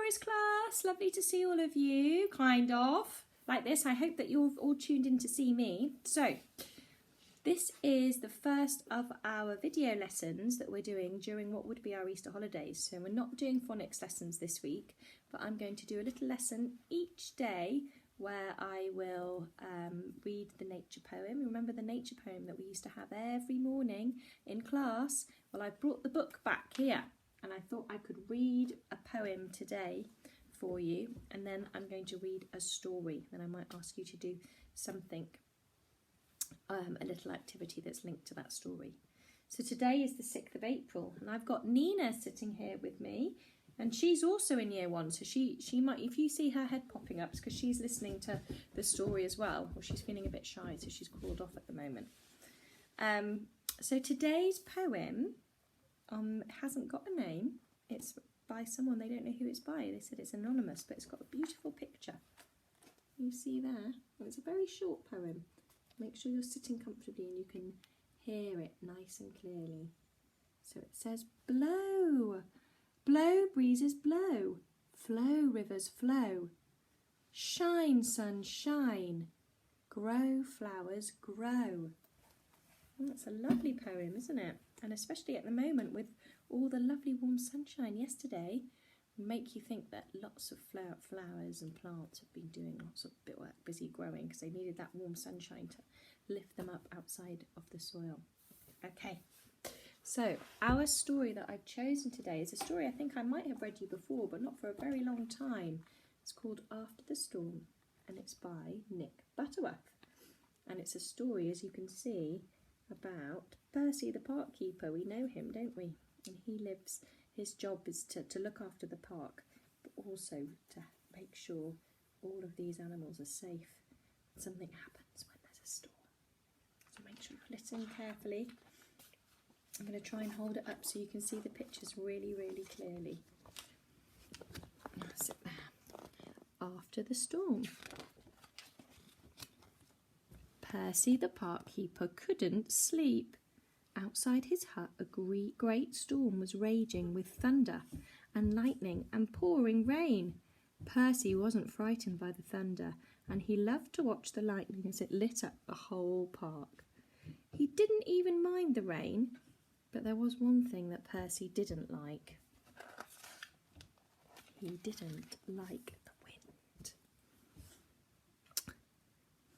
Paris class, lovely to see all of you, kind of, like this. I hope that you're all tuned in to see me. So, this is the first of our video lessons that we're doing during what would be our Easter holidays. So we're not doing phonics lessons this week, but I'm going to do a little lesson each day where I will read the nature poem. Remember the nature poem that we used to have every morning in class? Well, I've brought the book back here and I thought I could read a poem today for you, and then I'm going to read a story. Then I might ask you to do something, a little activity that's linked to that story. So today is the 6th of April and I've got Nina sitting here with me. And she's also in year 1, so she might, if you see her head popping up, it's because she's listening to the story as well. Well, she's feeling a bit shy, so she's crawled off at the moment. So today's poem hasn't got a name. It's by someone, they don't know who it's by. They said it's anonymous, but it's got a beautiful picture. You see there? Well, it's a very short poem. Make sure you're sitting comfortably and you can hear it nice and clearly. So it says, blow. Blow, breezes, blow. Flow, rivers, flow. Shine, sun, shine. Grow, flowers, grow. Well, that's a lovely poem, isn't it? And especially at the moment with all the lovely warm sunshine yesterday, make you think that lots of flowers and plants have been doing lots of work, busy growing, because they needed that warm sunshine to lift them up outside of the soil. Okay. So, our story that I've chosen today is a story I think I might have read you before, but not for a very long time. It's called After the Storm, and it's by Nick Butterworth. And it's a story, as you can see, about Percy the park keeper. We know him, don't we? And his job is to look after the park, but also to make sure all of these animals are safe. Something happens when there's a storm. So make sure you listen carefully. I'm going to try and hold it up so you can see the pictures really, really clearly. Sit there. After the storm. Percy the park keeper couldn't sleep. Outside his hut a great storm was raging with thunder and lightning and pouring rain. Percy wasn't frightened by the thunder, and he loved to watch the lightning as it lit up the whole park. He didn't even mind the rain. But there was one thing that Percy didn't like. He didn't like the wind.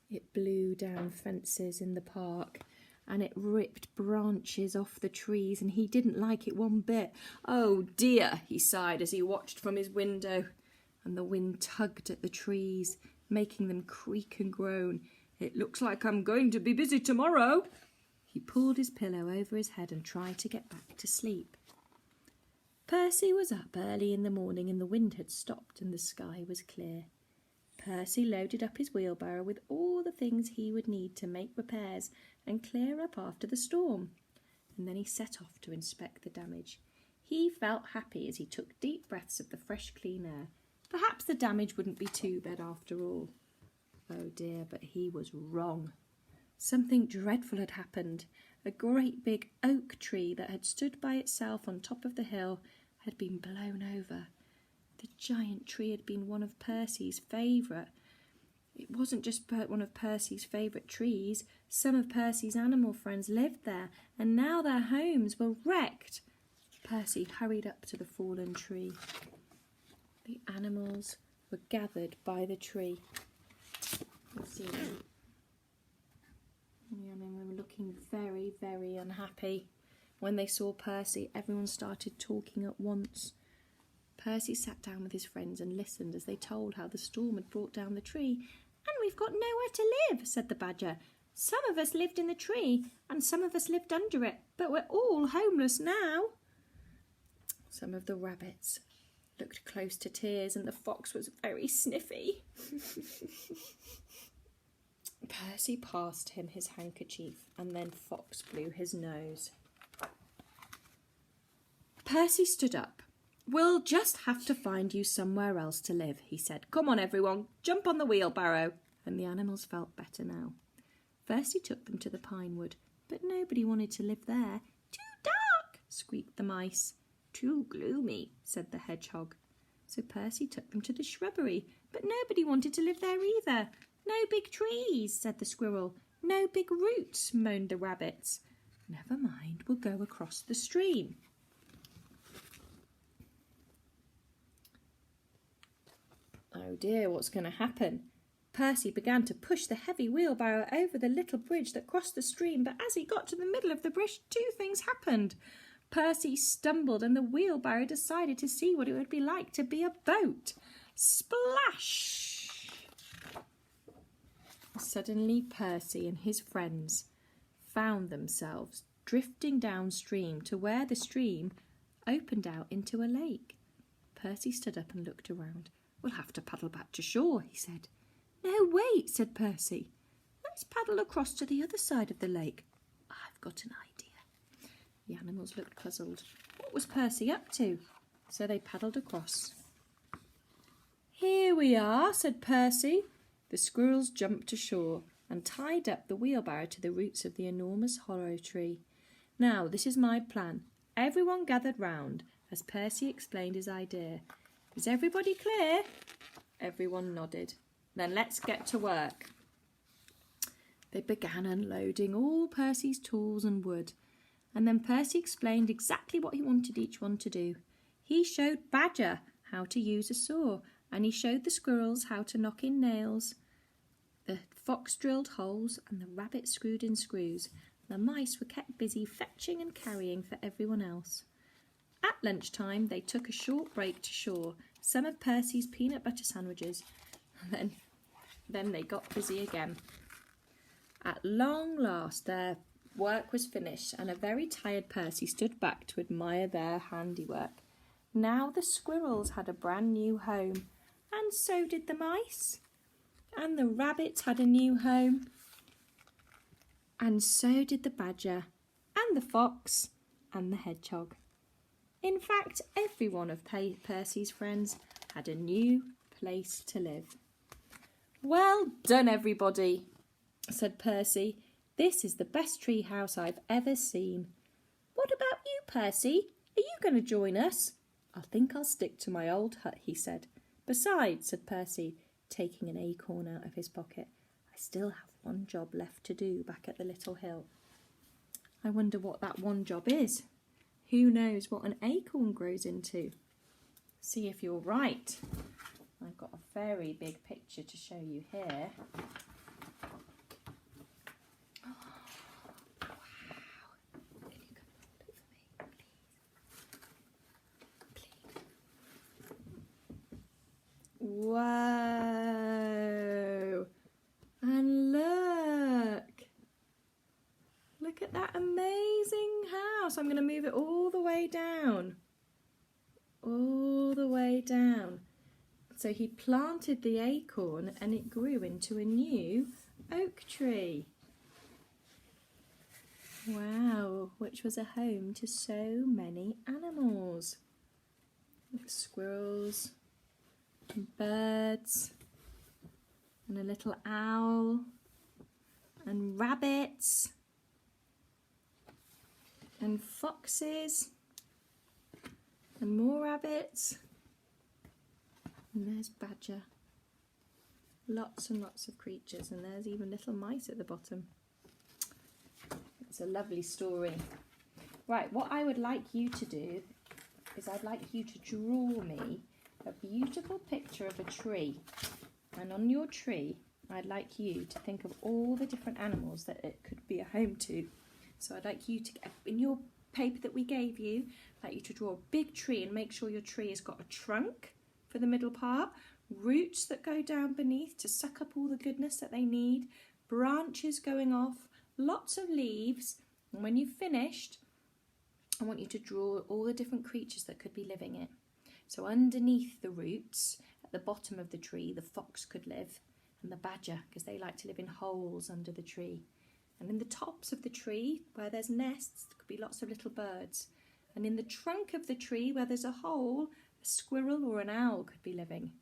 It blew down fences in the park and it ripped branches off the trees, and he didn't like it one bit. Oh dear, he sighed as he watched from his window, and the wind tugged at the trees, making them creak and groan. It looks like I'm going to be busy tomorrow. He pulled his pillow over his head and tried to get back to sleep. Percy was up early in the morning and the wind had stopped and the sky was clear. Percy loaded up his wheelbarrow with all the things he would need to make repairs and clear up after the storm. And then he set off to inspect the damage. He felt happy as he took deep breaths of the fresh, clean air. Perhaps the damage wouldn't be too bad after all. Oh dear, but he was wrong. Something dreadful had happened. A great big oak tree that had stood by itself on top of the hill had been blown over. The giant tree had been one of Percy's favourite. It wasn't just one of Percy's favourite trees. Some of Percy's animal friends lived there, and now their homes were wrecked. Percy hurried up to the fallen tree. The animals were gathered by the tree. Let's see them. Yeah, and they were looking very, very unhappy. When they saw Percy, everyone started talking at once. Percy sat down with his friends and listened as they told how the storm had brought down the tree. "And we've got nowhere to live," said the badger. "Some of us lived in the tree and some of us lived under it, but we're all homeless now." Some of the rabbits looked close to tears and the fox was very sniffy. Percy passed him his handkerchief and then Fox blew his nose. Percy stood up. "We'll just have to find you somewhere else to live," he said. "Come on, everyone, jump on the wheelbarrow." And the animals felt better now. First he took them to the pine wood, but nobody wanted to live there. "Too dark," squeaked the mice. "Too gloomy," said the hedgehog. So Percy took them to the shrubbery, but nobody wanted to live there either. No big trees, said the squirrel. No big roots, moaned the rabbits. Never mind, we'll go across the stream. Oh dear, what's going to happen? Percy began to push the heavy wheelbarrow over the little bridge that crossed the stream, but as he got to the middle of the bridge, two things happened. Percy stumbled and the wheelbarrow decided to see what it would be like to be a boat. Splash! Suddenly Percy and his friends found themselves drifting downstream to where the stream opened out into a lake. Percy stood up and looked around. We'll have to paddle back to shore, he said. No, wait, said Percy. Let's paddle across to the other side of the lake. I've got an idea. The animals looked puzzled. What was Percy up to? So they paddled across. Here we are, said Percy. The squirrels jumped to shore and tied up the wheelbarrow to the roots of the enormous hollow tree. Now, this is my plan. Everyone gathered round as Percy explained his idea. Is everybody clear? Everyone nodded. Then let's get to work. They began unloading all Percy's tools and wood, and then Percy explained exactly what he wanted each one to do. He showed Badger how to use a saw, and he showed the squirrels how to knock in nails. The fox drilled holes, and the rabbit screwed in screws. The mice were kept busy fetching and carrying for everyone else. At lunchtime, they took a short break to shore, some of Percy's peanut butter sandwiches, and then they got busy again. At long last, their work was finished, and a very tired Percy stood back to admire their handiwork. Now the squirrels had a brand new home, and so did the mice. And the rabbits had a new home, and so did the badger, and the fox, and the hedgehog. In fact, every one of Percy's friends had a new place to live. Well done, everybody, said Percy. This is the best tree house I've ever seen. What about you, Percy? Are you going to join us? I think I'll stick to my old hut, he said. Besides, said Percy, taking an acorn out of his pocket, I still have one job left to do back at the little hill. I wonder what that one job is. Who knows what an acorn grows into? See if you're right. I've got a very big picture to show you here. Oh, wow. Can you come hold it for me, please? Please. Whoa. And look. Look at that amazing house. I'm going to move it all the way down. All the way down. So he planted the acorn and it grew into a new oak tree. Wow, which was a home to so many animals. Like squirrels, and birds, and a little owl, and rabbits, and foxes, and more rabbits, and there's Badger. Lots and lots of creatures, and there's even little mice at the bottom. It's a lovely story. Right, what I would like you to do is I'd like you to draw me a beautiful picture of a tree, and on your tree I'd like you to think of all the different animals that it could be a home to. So I'd like you to, in your paper that we gave you, I'd like you to draw a big tree and make sure your tree has got a trunk for the middle part, roots that go down beneath to suck up all the goodness that they need, branches going off, lots of leaves, and when you've finished, I want you to draw all the different creatures that could be living in. So underneath the roots, at the bottom of the tree, the fox could live, and the badger, because they like to live in holes under the tree. And in the tops of the tree, where there's nests, there could be lots of little birds. And in the trunk of the tree, where there's a hole, a squirrel or an owl could be living.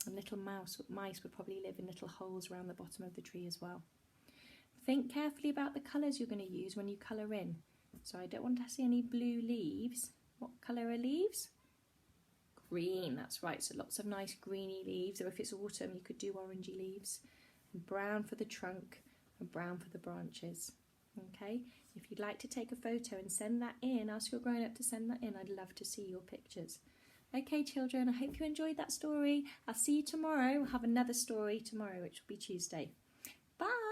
And little mice would probably live in little holes around the bottom of the tree as well. Think carefully about the colours you're going to use when you colour in. So I don't want to see any blue leaves. What colour are leaves? green, that's right, so lots of nice greeny leaves, or if it's autumn you could do orangey leaves. And brown for the trunk and brown for the branches. Okay, if you'd like to take a photo and send that in, ask your grown-up to send that in. I'd love to see your pictures. Okay children, I hope you enjoyed that story. I'll see you tomorrow. We'll have another story tomorrow, which will be Tuesday. Bye!